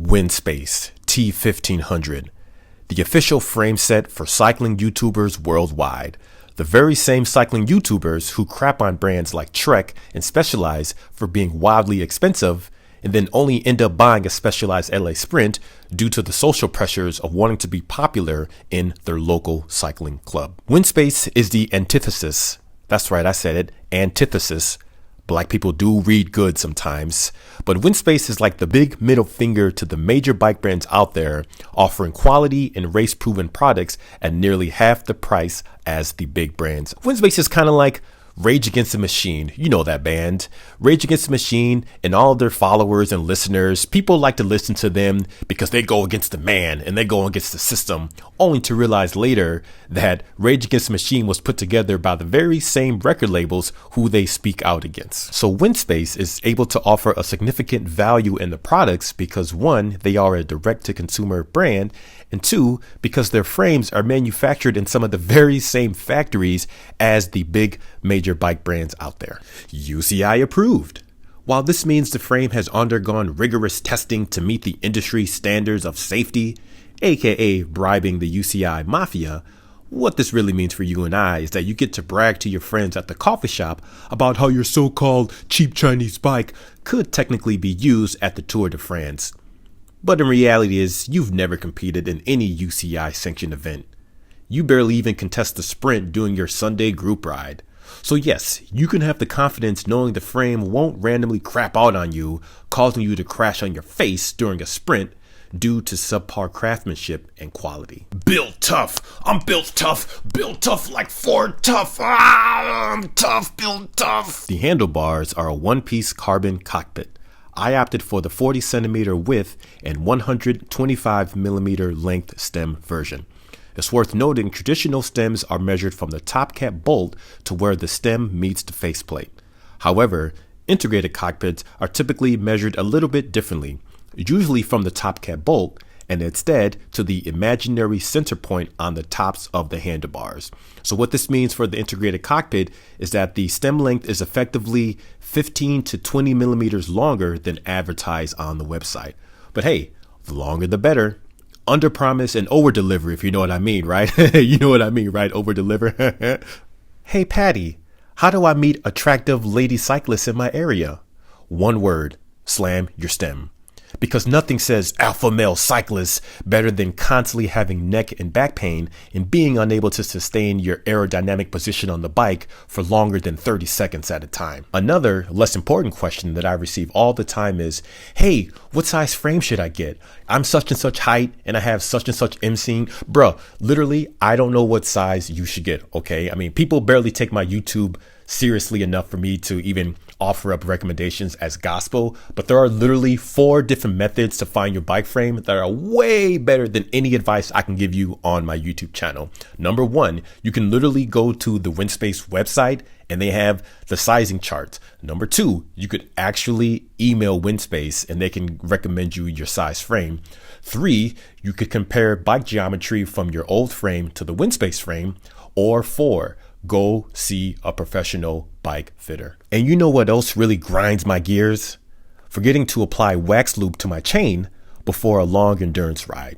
Winspace T1500, the official frame set for cycling YouTubers worldwide. The very same cycling YouTubers who crap on brands like Trek and Specialized for being wildly expensive and then only end up buying a Specialized LA Sprint due to the social pressures of wanting to be popular in their local cycling club. Winspace is the antithesis. That's right, I said it, antithesis. Black people do read good sometimes, but Winspace is like the big middle finger to the major bike brands out there, offering quality and race-proven products at nearly half the price as the big brands. Winspace is kind of like Rage Against the Machine. You know that band. Rage Against the Machine and all of their followers and listeners, people like to listen to them because they go against the man and they go against the system, only to realize later that Rage Against the Machine was put together by the very same record labels who they speak out against. So Winspace is able to offer a significant value in the products because one, they are a direct-to-consumer brand, and two, because their frames are manufactured in some of the very same factories as the big major bike brands out there. UCI approved. While this means the frame has undergone rigorous testing to meet the industry standards of safety, aka bribing the UCI mafia, what this really means for you and I is that you get to brag to your friends at the coffee shop about how your so-called cheap Chinese bike could technically be used at the Tour de France. But in reality is you've never competed in any UCI sanctioned event. You barely even contest the sprint during your Sunday group ride. So yes, you can have the confidence knowing the frame won't randomly crap out on you, causing you to crash on your face during a sprint due to subpar craftsmanship and quality. Built tough. I'm built tough. Built tough like Ford tough. I'm tough, built tough. The handlebars are a one-piece carbon cockpit. I opted for the 40 centimeter width and 125 millimeter length stem version. It's worth noting traditional stems are measured from the top cap bolt to where the stem meets the faceplate. However, integrated cockpits are typically measured a little bit differently, usually from the top cap bolt and instead to the imaginary center point on the tops of the handlebars. So what this means for the integrated cockpit is that the stem length is effectively 15 to 20 millimeters longer than advertised on the website. But hey, the longer the better. Under promise and over deliver, if you know what I mean, right? You know what I mean, right? Over deliver. Hey, Patty, how do I meet attractive lady cyclists in my area? One word, slam your stem. Because nothing says alpha male cyclist better than constantly having neck and back pain and being unable to sustain your aerodynamic position on the bike for longer than 30 seconds at a time. Another less important question that I receive all the time is, hey, what size frame should I get? I'm such and such height and I have such and such emceeing. Bruh, literally, I don't know what size you should get, okay? I mean, people barely take my YouTube seriously enough for me to even offer up recommendations as gospel, but there are literally 4 different methods to find your bike frame that are way better than any advice I can give you on my YouTube channel. Number 1, you can literally go to the Winspace website and they have the sizing charts. Number 2, you could actually email Winspace and they can recommend you your size frame. 3, you could compare bike geometry from your old frame to the Winspace frame. Or 4, go see a professional bike fitter. And you know what else really grinds my gears? Forgetting to apply wax lube to my chain before a long endurance ride.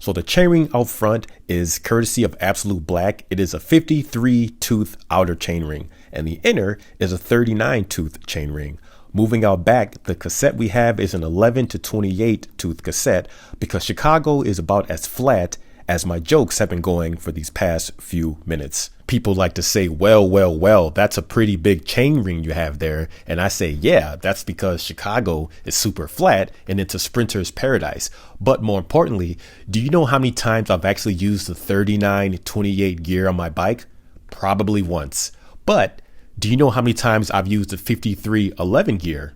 So the chainring out front is courtesy of Absolute Black. It is a 53 tooth outer chainring and the inner is a 39 tooth chainring. Moving out back, the cassette we have is an 11 to 28 tooth cassette because Chicago is about as flat as my jokes have been going for these past few minutes. People like to say, well, that's a pretty big chain ring you have there. And I say, yeah, that's because Chicago is super flat and it's a sprinter's paradise. But more importantly, do you know how many times I've actually used the 39-28 gear on my bike? Probably once. But do you know how many times I've used the 53-11 gear?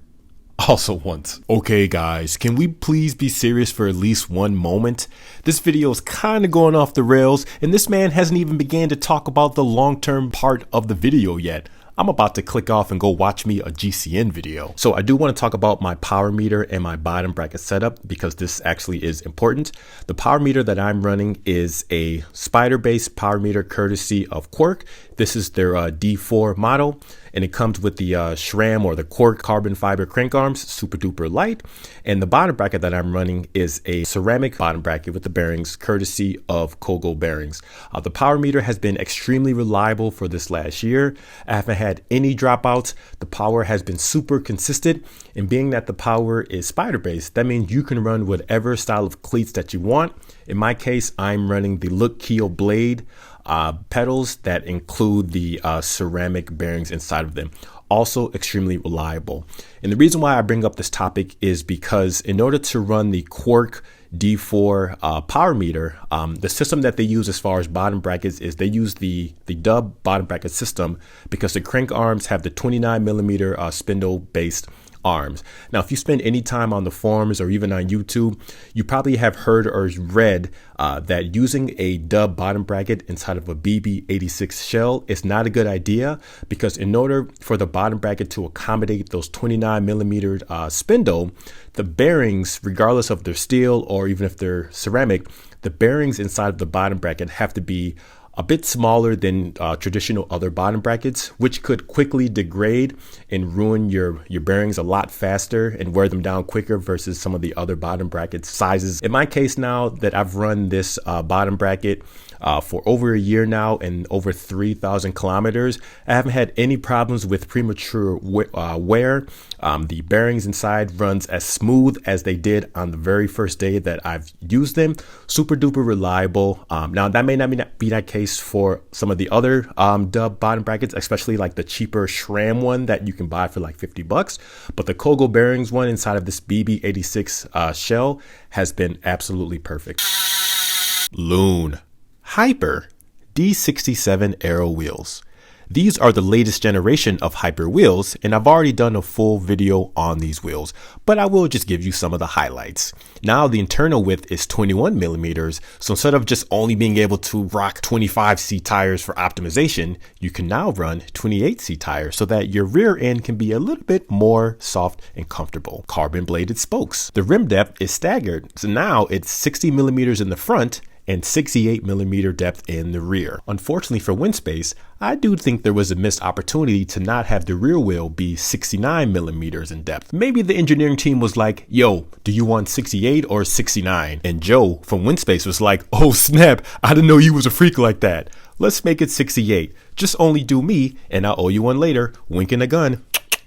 Also once. Okay guys, can we please be serious for at least one moment? This video is kind of going off the rails and this man hasn't even began to talk about the long-term part of the video yet. I'm about to click off and go watch me a GCN video. So I do want to talk about my power meter and my bottom bracket setup because this actually is important. The power meter that I'm running is a spider-based power meter courtesy of Quarq. This is their D4 model. and it comes with the SRAM or the Quarq carbon fiber crank arms, super duper light. And the bottom bracket that I'm running is a ceramic bottom bracket with the bearings, courtesy of Kogel bearings. The power meter has been extremely reliable for this last year. I haven't had any dropouts. The power has been super consistent, and being that the power is spider based, that means you can run whatever style of cleats that you want. In my case, I'm running the Look Keel blade pedals that include the ceramic bearings inside of them. Also extremely reliable. And the reason why I bring up this topic is because in order to run the Quarq D4 power meter, the system that they use as far as bottom brackets is they use the dub bottom bracket system because the crank arms have the 29 millimeter spindle based arms. Now, if you spend any time on the forums or even on YouTube, you probably have heard or read that using a dub bottom bracket inside of a BB86 shell is not a good idea, because in order for the bottom bracket to accommodate those 29 millimeter spindle, the bearings, regardless of their steel or even if they're ceramic, the bearings inside of the bottom bracket have to be a bit smaller than traditional other bottom brackets, which could quickly degrade and ruin your bearings a lot faster and wear them down quicker versus some of the other bottom bracket sizes. In my case, now that I've run this bottom bracket for over a year now and over 3,000 kilometers, I haven't had any problems with premature wear. The bearings inside runs as smooth as they did on the very first day that I've used them. Super duper reliable. Now that may not be that case for some of the other dub bottom brackets, especially like the cheaper SRAM one that you can buy for like $50, but the Kogel bearings one inside of this BB86 shell has been absolutely perfect. Lun Hyper D67 Aero wheels. These are the latest generation of Hyper wheels, and I've already done a full video on these wheels, but I will just give you some of the highlights. Now the internal width is 21 millimeters, so instead of just only being able to rock 25C tires for optimization, you can now run 28C tires so that your rear end can be a little bit more soft and comfortable. Carbon bladed spokes. The rim depth is staggered, so now it's 60 millimeters in the front and 68 millimeter depth in the rear. Unfortunately for Windspace, I do think there was a missed opportunity to not have the rear wheel be 69 millimeters in depth. Maybe the engineering team was like, yo, do you want 68 or 69? And Joe from Winspace was like, oh snap, I didn't know you was a freak like that. Let's make it 68. Just only do me and I'll owe you one later. Winking a gun.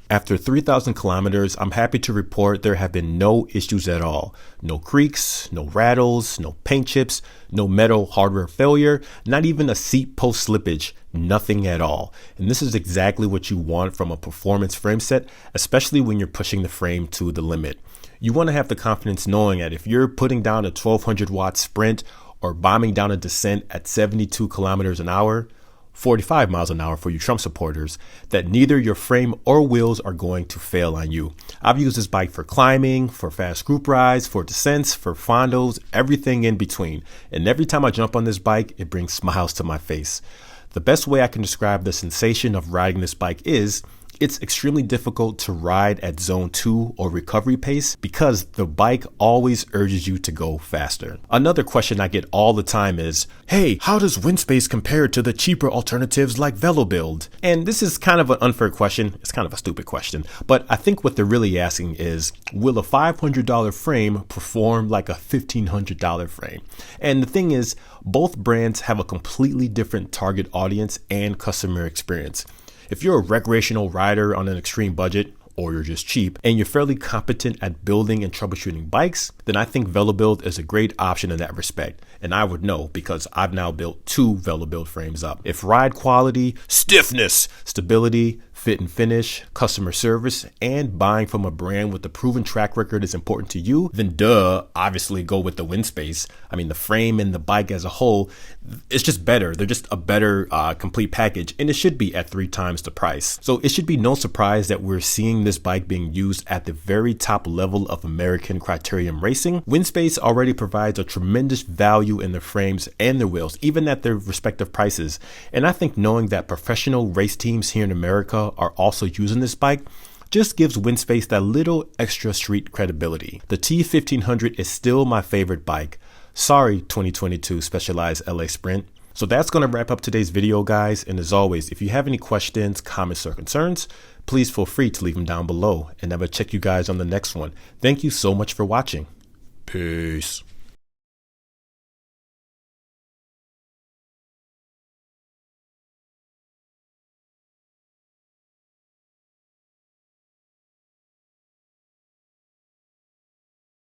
After 3,000 kilometers, I'm happy to report there have been no issues at all. No creaks, no rattles, no paint chips, no metal hardware failure, not even a seat post slippage, nothing at all. And this is exactly what you want from a performance frame set, especially when you're pushing the frame to the limit. You want to have the confidence knowing that if you're putting down a 1200 watt sprint or bombing down a descent at 72 kilometers an hour, 45 miles an hour for you Trump supporters, that neither your frame or wheels are going to fail on you. I've used this bike for climbing, for fast group rides, for descents, for fondos, everything in between. And every time I jump on this bike, it brings smiles to my face. The best way I can describe the sensation of riding this bike is it's extremely difficult to ride at zone 2 or recovery pace because the bike always urges you to go faster. Another question I get all the time is, hey, how does Winspace compare to the cheaper alternatives like VeloBuild? And this is kind of an unfair question. It's kind of a stupid question, but I think what they're really asking is, will a $500 frame perform like a $1,500 frame? And the thing is, both brands have a completely different target audience and customer experience. If you're a recreational rider on an extreme budget, or you're just cheap, and you're fairly competent at building and troubleshooting bikes, then I think VeloBuild is a great option in that respect. And I would know because I've now built 2 VeloBuild frames up. If ride quality, stiffness, stability, fit and finish, customer service, and buying from a brand with a proven track record is important to you, then obviously go with the Winspace. I mean, the frame and the bike as a whole, it's just better. They're just a better complete package, and it should be at 3 times the price. So it should be no surprise that we're seeing this bike being used at the very top level of American criterium racing. Winspace already provides a tremendous value in their frames and their wheels, even at their respective prices. And I think knowing that professional race teams here in America are also using this bike just gives Winspace that little extra street credibility. The T1500 is still my favorite bike. Sorry, 2022 Specialized LA Sprint. So that's going to wrap up today's video, guys. And as always, if you have any questions, comments, or concerns, please feel free to leave them down below, and I will check you guys on the next one. Thank you so much for watching. Peace.